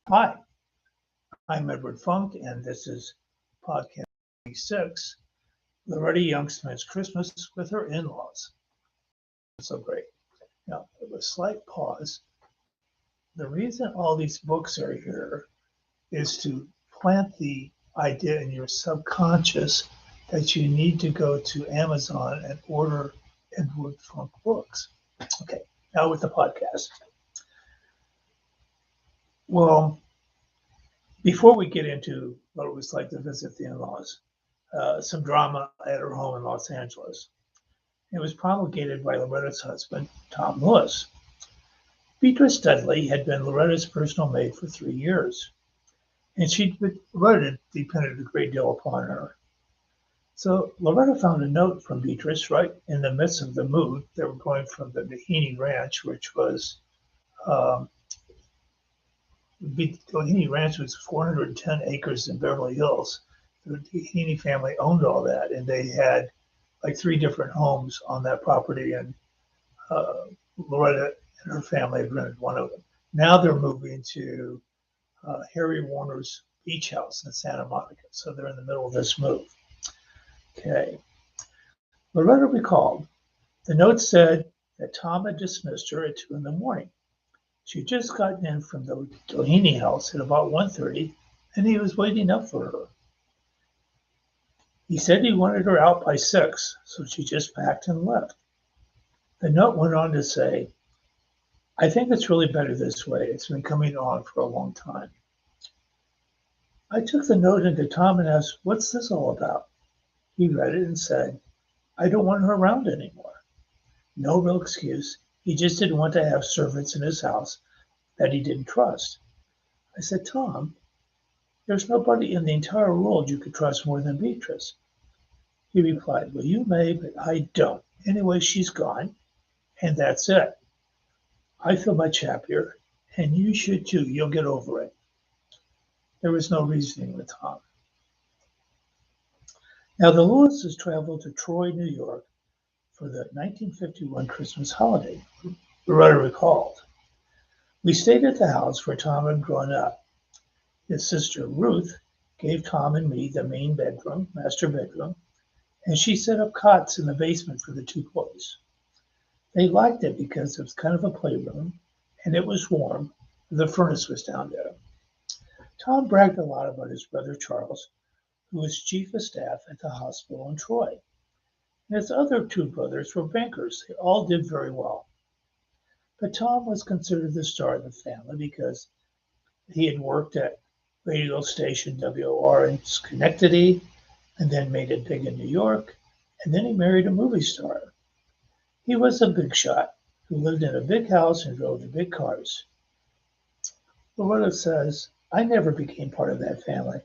Hi, I'm Edward Funk, and this is podcast 26. Loretta Young spends Christmas with her in-laws. So great. Now, with a slight pause, the reason all these books are here is to plant the idea in your subconscious that you need to go to Amazon and order Edward Funk books. Okay, now with the podcast. Well, before we get into what it was like to visit the in-laws, some drama at her home in Los Angeles. It was promulgated by Loretta's husband, Tom Lewis. Beatrice Dudley had been Loretta's personal maid for 3 years, and Loretta depended a great deal upon her. So Loretta found a note from Beatrice right in the midst of the move. They were going from the Doheny Ranch, which was um, Doheny Ranch was 410 acres in Beverly Hills. The Doheny family owned all that, and they had like 3 different homes on that property, and uh, Loretta and her family had rented one of them. Now they're moving to Harry Warner's beach house in Santa Monica, so they're in the middle of this move. Okay. Loretta recalled the note said that Tom had dismissed her at 2 in the morning. She'd just gotten in from the Doheny house at about 1:30, and he was waiting up for her. He said he wanted her out by 6, so she just packed and left. The note went on to say, I think it's really better this way. It's been coming on for a long time. I took the note into Tom and asked, what's this all about? He read it and said, I don't want her around anymore. No real excuse. He just didn't want to have servants in his house that he didn't trust. I said, Tom, there's nobody in the entire world you could trust more than Beatrice. He replied, well, you may, but I don't. Anyway, she's gone, and that's it. I feel much happier, and you should too. You'll get over it. There was no reasoning with Tom. Now, the Lewises traveled to Troy, New York for the 1951 Christmas holiday, Loretta recalled. We stayed at the house where Tom had grown up. His sister, Ruth, gave Tom and me the main bedroom, master bedroom, and she set up cots in the basement for the 2 boys. They liked it because it was kind of a playroom, and it was warm. The furnace was down there. Tom bragged a lot about his brother Charles, who was chief of staff at the hospital in Troy. And his other 2 brothers were bankers. They all did very well. But Tom was considered the star of the family because he had worked at radio station WOR in Schenectady, and then made it big in New York, and then he married a movie star. He was a big shot who lived in a big house and drove the big cars. Loretta says, I never became part of that family.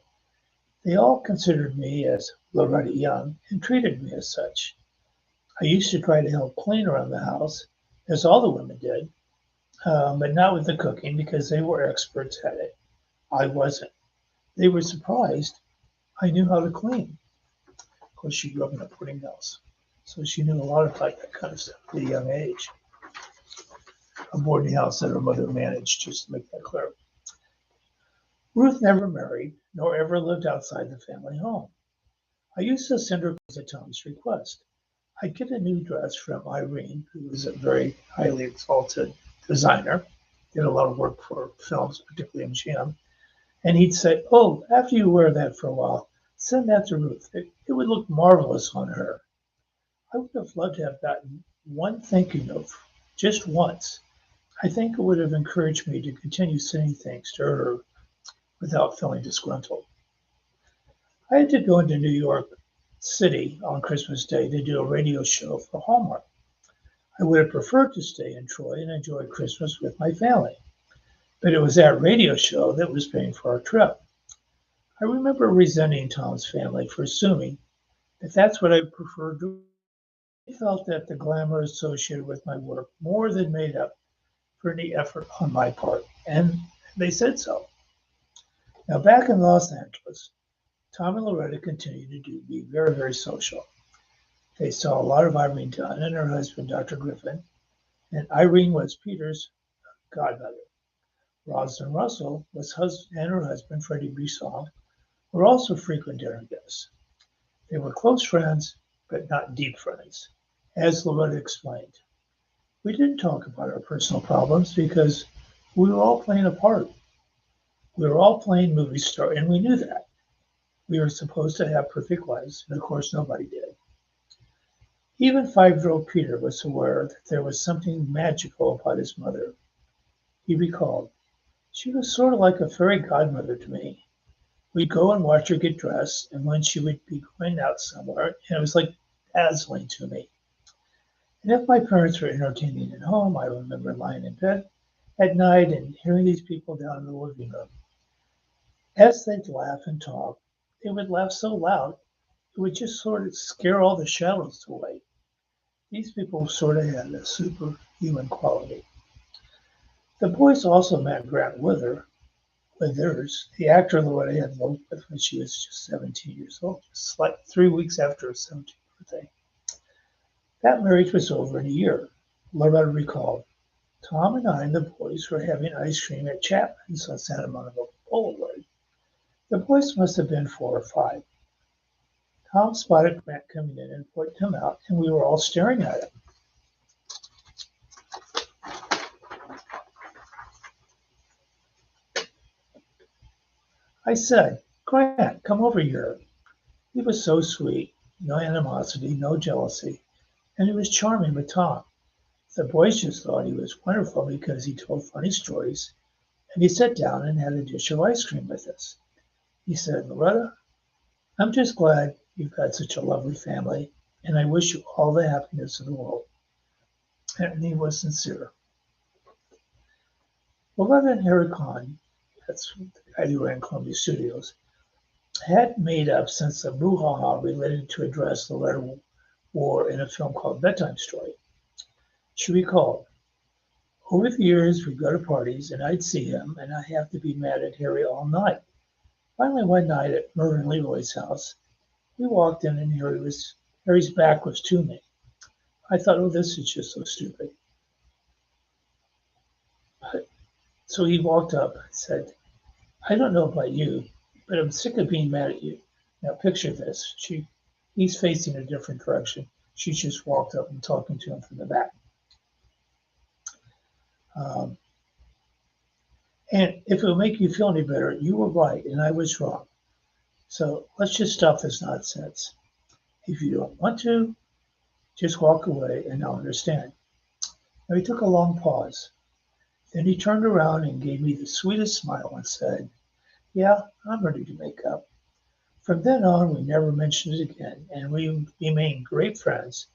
They all considered me as Loretta Young and treated me as such. I used to try to help clean around the house, as all the women did, but not with the cooking because they were experts at it. I wasn't. They were surprised I knew how to clean. Of course, she grew up in a boarding house, so she knew a lot about that kind of stuff at a young age. A boarding house that her mother managed, just to make that clear. Ruth never married, nor ever lived outside the family home. I used to send her at Tom's request. I'd get a new dress from Irene, who was a very highly exalted designer, did a lot of work for films, particularly MGM. And he'd say, oh, after you wear that for a while, send that to Ruth. It would look marvelous on her. I would have loved to have gotten one thank you note, just once. I think it would have encouraged me to continue sending things to her without feeling disgruntled. I had to go into New York City on Christmas Day to do a radio show for Hallmark. I would have preferred to stay in Troy and enjoy Christmas with my family, but it was that radio show that was paying for our trip. I remember resenting Tom's family for assuming that that's what I preferred to do. I felt that the glamour associated with my work more than made up for any effort on my part, and they said so. Now, back in Los Angeles, Tom and Loretta continued to be very, very social. They saw a lot of Irene Dunn and her husband, Dr. Griffin, and Irene was Peter's godmother. Rosalind Russell and her husband, Freddie Brisson, were also frequent dinner guests. They were close friends, but not deep friends. As Loretta explained, we didn't talk about our personal problems because we were all playing a part. We were all playing movie star, and we knew that. We were supposed to have perfect lives, and of course nobody did. Even 5-year-old Peter was aware that there was something magical about his mother. He recalled, she was sort of like a fairy godmother to me. We'd go and watch her get dressed, and when she would be going out somewhere, and it was like dazzling to me. And if my parents were entertaining at home, I remember lying in bed at night and hearing these people down in the living room. As they'd laugh and talk, they would laugh so loud it would just sort of scare all the shadows away. These people sort of had a superhuman quality. The boys also met Grant Withers, the actor Loretta had eloped with when she was just 17 years old, just like 3 weeks after her 17th birthday. That marriage was over in a year. Loretta recalled, Tom and I and the boys were having ice cream at Chapman's on Santa Monica Boulevard. The boys must have been 4 or 5. Tom spotted Grant coming in and pointed him out, and we were all staring at him. I said, Grant, come over here. He was so sweet, no animosity, no jealousy, and he was charming with Tom. The boys just thought he was wonderful because he told funny stories, and he sat down and had a dish of ice cream with us. He said, Loretta, I'm just glad you've got such a lovely family, and I wish you all the happiness in the world. And he was sincere. Loretta and Harry Kahn, that's the guy who ran Columbia Studios, had made up since the brouhaha related to a dress Loretta wore in a film called Bedtime Story. She recalled, over the years we'd go to parties and I'd see him and I'd have to be mad at Harry all night. Finally one night at Murray and Leroy's house, we walked in and Harry's back was to me. I thought, oh, this is just so stupid. So he walked up and said, I don't know about you, but I'm sick of being mad at you. Now picture this. He's facing a different direction. She just walked up and talking to him from the back. And if it will make you feel any better, you were right and I was wrong. So let's just stop this nonsense. If you don't want to, just walk away and I'll understand. Now he took a long pause. Then he turned around and gave me the sweetest smile and said, yeah, I'm ready to make up. From then on, we never mentioned it again, and we remained great friends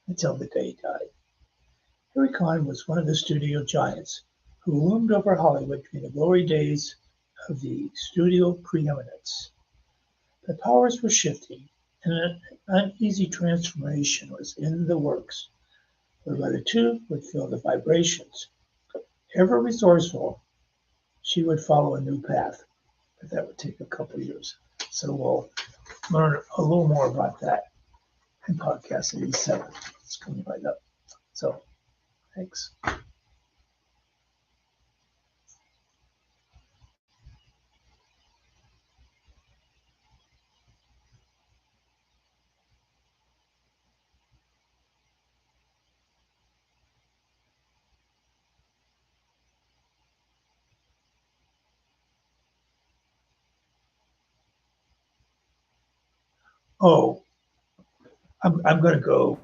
until the day he died. Harry Conn was one of the studio giants who loomed over Hollywood during the glory days of the studio preeminence. The powers were shifting, and an uneasy transformation was in the works. Loretta, too, would feel the vibrations. Ever resourceful, she would follow a new path, but that would take a couple of years. So we'll learn a little more about that in podcast 87. It's coming right up. So thanks. Oh, I'm going to go